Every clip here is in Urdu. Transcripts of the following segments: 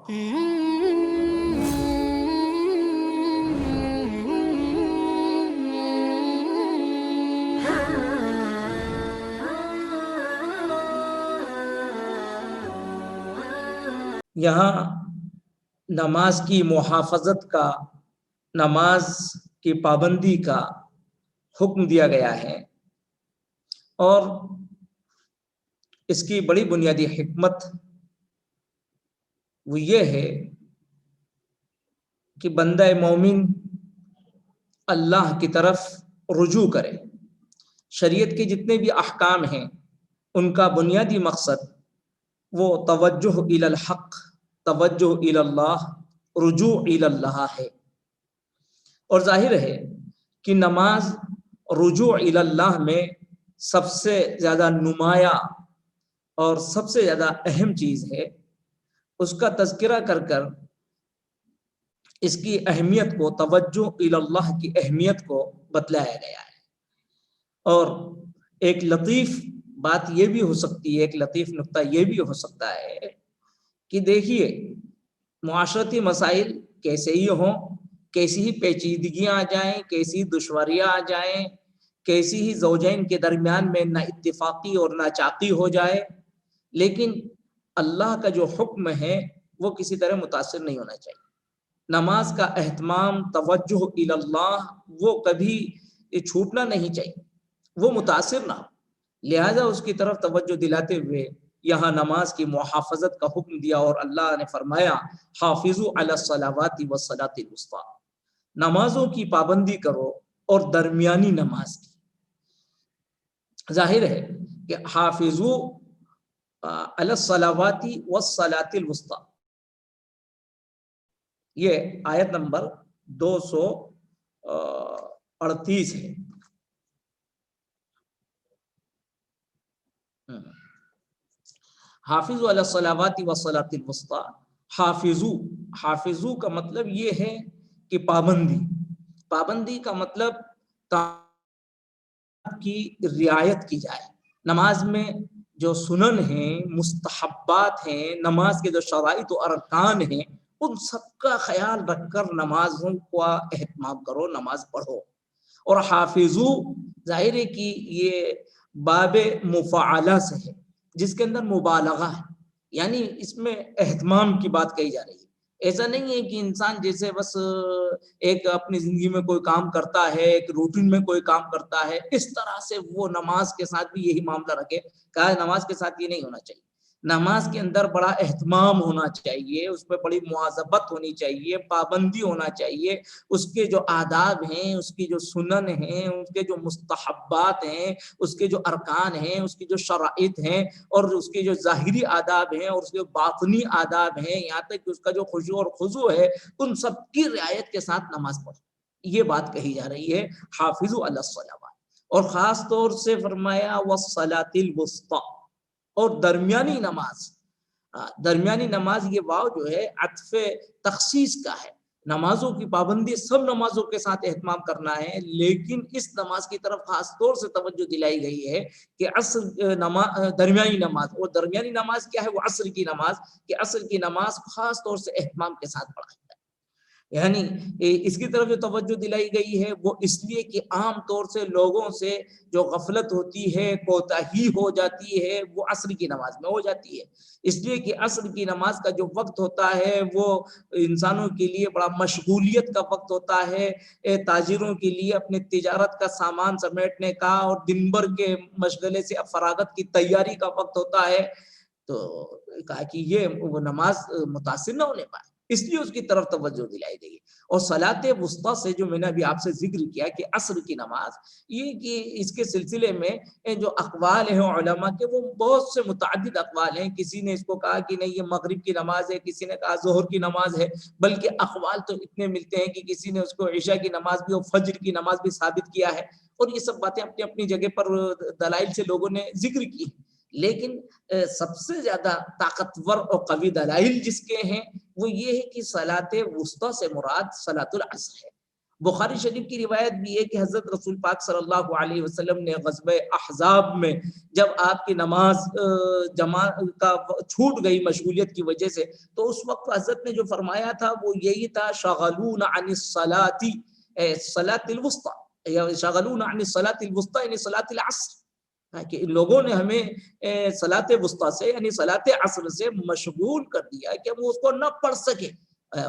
یہاں نماز کی محافظت کا، نماز کی پابندی کا حکم دیا گیا ہے، اور اس کی بڑی بنیادی حکمت وہ یہ ہے کہ بندہ مومن اللہ کی طرف رجوع کرے۔ شریعت کے جتنے بھی احکام ہیں ان کا بنیادی مقصد وہ توجہ الی الحق، توجہ الی اللہ، رجوع الی اللہ ہے۔ اور ظاہر ہے کہ نماز رجوع الی اللہ میں سب سے زیادہ نمایاں اور سب سے زیادہ اہم چیز ہے۔ اس کا تذکرہ کر کر اس کی اہمیت کو، توجہ الی اللہ کی اہمیت کو بتلایا گیا ہے۔ اور ایک لطیف بات یہ بھی ہو سکتی ہے، ایک لطیف نقطہ یہ بھی ہو سکتا ہے کہ دیکھیے معاشرتی مسائل کیسے ہی ہوں، کیسی ہی پیچیدگیاں آ جائیں، کیسی دشواریاں آ جائیں، کیسی ہی زوجین کے درمیان میں نہ اتفاقی اور نہ چاقی ہو جائے، لیکن اللہ کا جو حکم ہے وہ کسی طرح متاثر نہیں ہونا چاہیے۔ نماز کا اہتمام، توجہ الی اللہ وہ کبھی چھوٹنا نہیں چاہیے، وہ متاثر نہ ہو۔ لہذا اس کی طرف توجہ دلاتے ہوئے یہاں نماز کی محافظت کا حکم دیا، اور اللہ نے فرمایا حافظوا علی الصلوات والصلاۃ الوسطی، نمازوں کی پابندی کرو اور درمیانی نماز کی۔ ظاہر ہے کہ حافظوا علی الصلوات والصلاۃ الوسطی یہ آیت نمبر 238 ہے۔ حافظوا علی الصلوات والصلاۃ الوسطی، حافظو کا مطلب یہ ہے کہ پابندی کا مطلب کی رعایت کی جائے۔ نماز میں جو سنن ہیں، مستحبات ہیں، نماز کے جو شرائط و ارکان ہیں، ان سب کا خیال رکھ کر نمازوں کا اہتمام کرو، نماز پڑھو۔ اور حافظو ظاہر ہے کہ یہ باب مفاعلہ سے ہے، جس کے اندر مبالغہ ہے، یعنی اس میں اہتمام کی بات کہی جا رہی ہے۔ ایسا نہیں ہے کہ انسان جیسے بس ایک اپنی زندگی میں کوئی کام کرتا ہے، ایک روٹین میں کوئی کام کرتا ہے، اس طرح سے وہ نماز کے ساتھ بھی یہی معاملہ رکھے۔ کہا نماز کے ساتھ یہ نہیں ہونا چاہیے۔ نماز کے اندر بڑا اہتمام ہونا چاہیے، اس پہ بڑی مواظبت ہونی چاہیے، پابندی ہونا چاہیے۔ اس کے جو آداب ہیں، اس کی جو سنن ہیں، اس کے جو مستحبات ہیں، اس کے جو ارکان ہیں، اس کی جو شرائط ہیں، اور اس کے جو ظاہری آداب ہیں اور اس کے باطنی آداب ہیں، یہاں تک کہ اس کا جو خشوع اور خضوع ہے، ان سب کی رعایت کے ساتھ نماز پڑھو۔ یہ بات کہی جا رہی ہے حافظوا علی الصلوات، اور خاص طور سے فرمایا والصلاۃ الوسطی، اور درمیانی نماز یہ واو جو ہے عطف تخصیص کا ہے۔ نمازوں کی پابندی سب نمازوں کے ساتھ اہتمام کرنا ہے، لیکن اس نماز کی طرف خاص طور سے توجہ دلائی گئی ہے کہ درمیانی نماز، اور درمیانی نماز کیا ہے؟ وہ عصر کی نماز، کہ عصر کی نماز خاص طور سے اہتمام کے ساتھ پڑھائی جائے۔ یعنی اس کی طرف جو توجہ دلائی گئی ہے وہ اس لیے کہ عام طور سے لوگوں سے جو غفلت ہوتی ہے، کوتاہی ہو جاتی ہے، وہ عصر کی نماز میں ہو جاتی ہے۔ اس لیے کہ عصر کی نماز کا جو وقت ہوتا ہے وہ انسانوں کے لیے بڑا مشغولیت کا وقت ہوتا ہے، تاجروں کے لیے اپنے تجارت کا سامان سمیٹنے کا اور دن بھر کے مشغلے سے فراغت کی تیاری کا وقت ہوتا ہے۔ تو کہا کہ یہ وہ نماز متاثر نہ ہونے پائے، اس لیے اس کی طرف توجہ دلائی گئی۔ اور صلاۃ وسطیٰ سے جو میں نے ابھی آپ سے ذکر کیا کہ عصر کی نماز، یہ کہ اس کے سلسلے میں جو اقوال ہیں علماء کے، وہ بہت سے متعدد اقوال ہیں۔ کسی نے اس کو کہا کہ نہیں یہ مغرب کی نماز ہے، کسی نے کہا ظہر کی نماز ہے، بلکہ اقوال تو اتنے ملتے ہیں کہ کسی نے اس کو عشاء کی نماز بھی اور فجر کی نماز بھی ثابت کیا ہے۔ اور یہ سب باتیں اپنی اپنی جگہ پر دلائل سے لوگوں نے ذکر کی، لیکن سب سے زیادہ طاقتور اور قوی دلائل جس کے ہیں وہ یہ ہے کہ صلاۃ وسطیٰ سے مراد صلاۃ العصر ہے۔ بخاری شریف کی روایت بھی ہے کہ حضرت رسول پاک صلی اللہ علیہ وسلم نے غزوہ احزاب میں جب آپ کی نماز جمع کا چھوٹ گئی مشغولیت کی وجہ سے، تو اس وقت حضرت نے جو فرمایا تھا وہ یہی تھا، شغلون عن الصلاۃ صلاۃ الوسطی، یا شغلون عن الصلاۃ الوسطی یعنی صلاۃ العصر، کہ ان لوگوں نے ہمیں صلاۃ وسطی سے یعنی صلاۃ عصر سے مشغول کر دیا کہ ہم اس کو نہ پڑھ سکے۔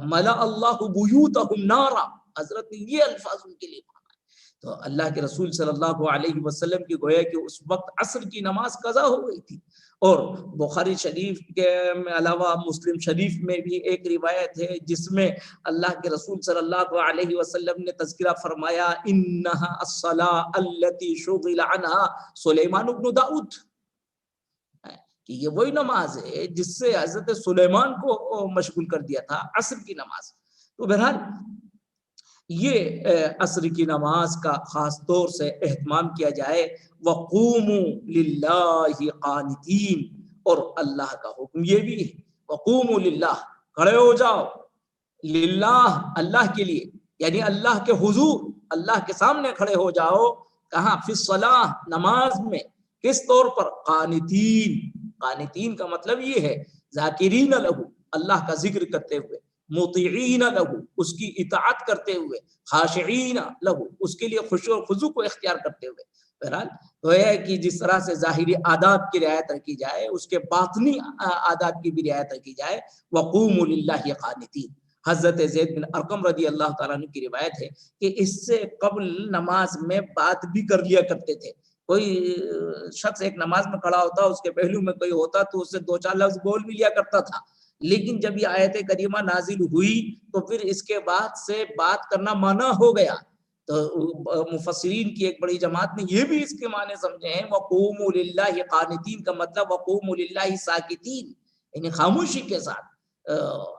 ملا اللہ بیوتہم نارا، حضرت نے یہ الفاظ ان کے لیے فرمائے۔ تو اللہ کے رسول صلی اللہ علیہ وسلم کی گویا کہ اس وقت عصر کی نماز قضا ہو گئی تھی۔ اور بخاری شریف کے علاوہ مسلم شریف میں بھی ایک روایت ہے جس میں اللہ کے رسول صلی اللہ علیہ وسلم نے تذکرہ فرمایا، انہا الصلاۃ التی شغل عنہا سلیمان بن داؤد، کہ یہ وہی نماز ہے جس سے حضرت سلیمان کو مشغول کر دیا تھا، عصر کی نماز۔ تو بہرحال یہ عصر کی نماز کا خاص طور سے اہتمام کیا جائے۔ وقوموا للہ قانتین، اور اللہ کا حکم یہ بھی ہے، وقوموا للہ، کھڑے ہو جاؤ، للہ اللہ کے لیے، یعنی اللہ کے حضور، اللہ کے سامنے کھڑے ہو جاؤ۔ کہاں؟ فی الصلاۃ، نماز میں۔ کس طور پر؟ قانتین، قانتین کا مطلب یہ ہے ذاکرین لہو، اللہ کا ذکر کرتے ہوئے، مطیعین لہو، اس کی اطاعت کرتے ہوئے، خاشعین لہو، اس کے لیے خشوع و خضوع کو اختیار کرتے ہوئے۔ بہرحال تو ہے کہ جس طرح سے ظاہری آداب کی رعایت رکھی جائے، اس کے باطنی آداب کی بھی رعایت رکھی جائے۔ وقوموا للہ قانتین۔ حضرت زید بن ارقم رضی اللہ تعالیٰ عنہ کی روایت ہے کہ اس سے قبل نماز میں بات بھی کر لیا کرتے تھے۔ کوئی شخص ایک نماز میں کھڑا ہوتا، اس کے پہلو میں کوئی ہوتا تو اس سے دو چار لفظ بول بھی لیا کرتا تھا، لیکن جب یہ آیت کریمہ نازل ہوئی تو پھر اس کے بعد سے بات کرنا منع ہو گیا۔ تو مفسرین کی ایک بڑی جماعت نے یہ بھی اس کے معنی سمجھے ہیں، وقوموا للہ قانتین کا مطلب وقوموا للہ ساکتین، یعنی خاموشی کے ساتھ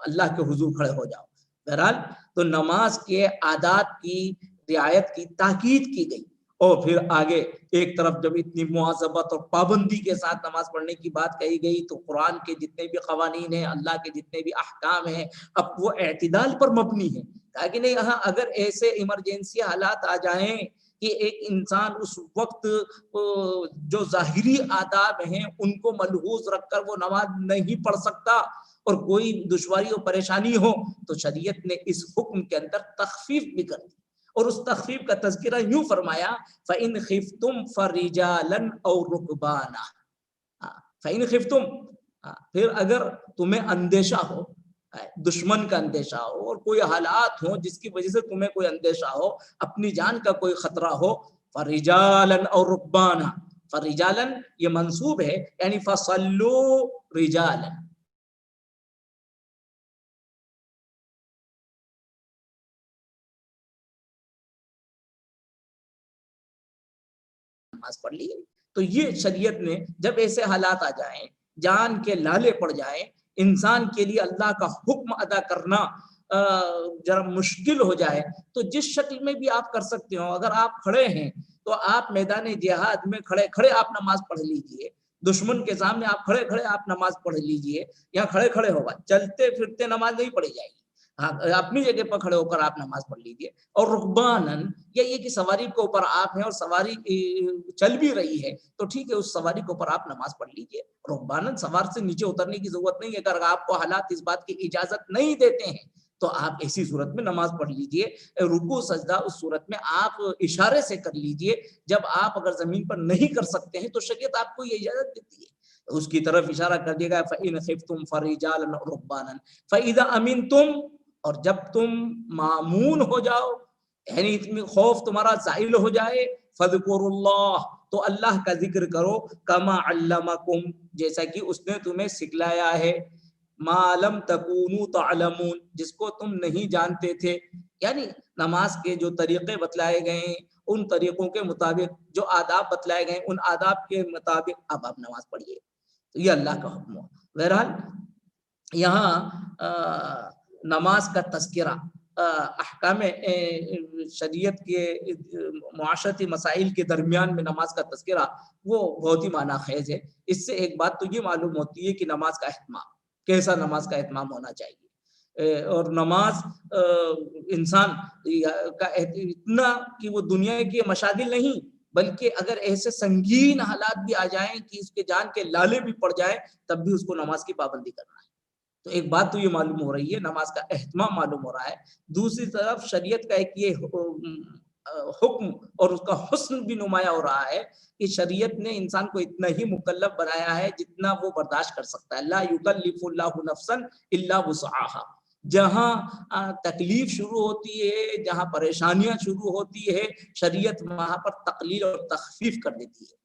اللہ کے حضور کھڑے ہو جاؤ۔ بہرحال تو نماز کے عادات کی رعایت کی تاکید کی گئی، اور پھر آگے ایک طرف جب اتنی مواظبت اور پابندی کے ساتھ نماز پڑھنے کی بات کہی گئی تو قرآن کے جتنے بھی قوانین ہیں، اللہ کے جتنے بھی احکام ہیں، اب وہ اعتدال پر مبنی ہے، تاکہ نہیں یہاں اگر ایسے ایمرجنسی حالات آ جائیں کہ ایک انسان اس وقت جو ظاہری آداب ہیں ان کو ملحوظ رکھ کر وہ نماز نہیں پڑھ سکتا اور کوئی دشواری اور پریشانی ہو، تو شریعت نے اس حکم کے اندر تخفیف بھی کر دی، اور اس تخفیف کا تذکرہ یوں فرمایا، فَإِنْ خِفْتُمْ فَرِجَالًا أَوْ رُكْبَانًا۔ فَإِنْ خِفْتُمْ، پھر اگر تمہیں اندیشہ ہو، دشمن کا اندیشہ ہو اور کوئی حالات ہوں جس کی وجہ سے تمہیں کوئی اندیشہ ہو، اپنی جان کا کوئی خطرہ ہو، فَرِجَالًا أَوْ رُكْبَانًا، فَرِجَالًا یہ منصوب ہے، یعنی فَصَلُّوا رِجَالًا، نماز پڑھ لی۔ تو یہ شریعت نے جب ایسے حالات آ جائیں، جان کے لالے پڑ جائیں، انسان کے لیے اللہ کا حکم ادا کرنا ذرا مشکل ہو جائے، تو جس شکل میں بھی آپ کر سکتے ہو، اگر آپ کھڑے ہیں تو آپ میدان جہاد میں کھڑے کھڑے آپ نماز پڑھ لیجئے، دشمن کے سامنے آپ کھڑے کھڑے آپ نماز پڑھ لیجئے، یا کھڑے کھڑے ہوگا، چلتے پھرتے نماز نہیں پڑھی جائے گی، اپنی جگہ پر کھڑے ہو کر آپ نماز پڑھ لیجئے۔ اور رکبانن یہ کہ سواری کے اوپر آپ ہیں اور سواری چل بھی رہی ہے تو ٹھیک ہے، اس سواری کے اوپر آپ نماز پڑھ لیجئے۔ رکبانن سوار سے نیچے اترنے کی ضرورت نہیں ہے، اگر آپ کو حالات اس بات کی اجازت نہیں دیتے ہیں تو آپ ایسی صورت میں نماز پڑھ لیجئے۔ رکوع سجدہ اس صورت میں آپ اشارے سے کر لیجئے، جب آپ اگر زمین پر نہیں کر سکتے ہیں تو شریعت آپ کو یہ اجازت دیتی ہے، اس کی طرف اشارہ کر دے گا، فَإِنْ خِفْتُمْ فَرِجَالًا أَوْ رُكْبَانًا فَإِذَا أَمِنْتُمْ، اور جب تم مامون ہو جاؤ، یعنی خوف تمہارا زائل ہو جائے، فَذْكُرُوا اللَّهَ، تو اللہ کا ذکر کرو، كَمَا عَلَّمَكُمْ، جیسا کہ اس نے تمہیں سکھلایا ہے، مَا لَمْ تَكُونُوا تَعْلَمُونَ، جس کو تم نہیں جانتے تھے، یعنی نماز کے جو طریقے بتلائے گئے ہیں ان طریقوں کے مطابق، جو آداب بتلائے گئے ہیں ان آداب کے مطابق اب آپ نماز پڑھیے، تو یہ اللہ کا حکم ہو۔ بہرحال یہاں نماز کا تذکرہ احکام شریعت کے معاشرتی مسائل کے درمیان میں نماز کا تذکرہ وہ بہت ہی معنی خیز ہے۔ اس سے ایک بات تو یہ معلوم ہوتی ہے کہ نماز کا اہتمام کیسا، نماز کا اہتمام ہونا چاہیے۔ اور نماز انسان کا اتنا کہ وہ دنیا کی مشاغل نہیں، بلکہ اگر ایسے سنگین حالات بھی آ جائیں کہ اس کے جان کے لالے بھی پڑ جائے تب بھی اس کو نماز کی پابندی کرنا ہے۔ تو ایک بات تو یہ معلوم ہو رہی ہے، نماز کا اہتمام معلوم ہو رہا ہے۔ دوسری طرف شریعت کا ایک یہ حکم اور اس کا حسن بھی نمایاں ہو رہا ہے کہ شریعت نے انسان کو اتنا ہی مکلف بنایا ہے جتنا وہ برداشت کر سکتا ہے۔ لا یکلف اللہ نفسا الا وسعها۔ جہاں تکلیف شروع ہوتی ہے، جہاں پریشانیاں شروع ہوتی ہے، شریعت وہاں پر تقلیل اور تخفیف کر دیتی ہے۔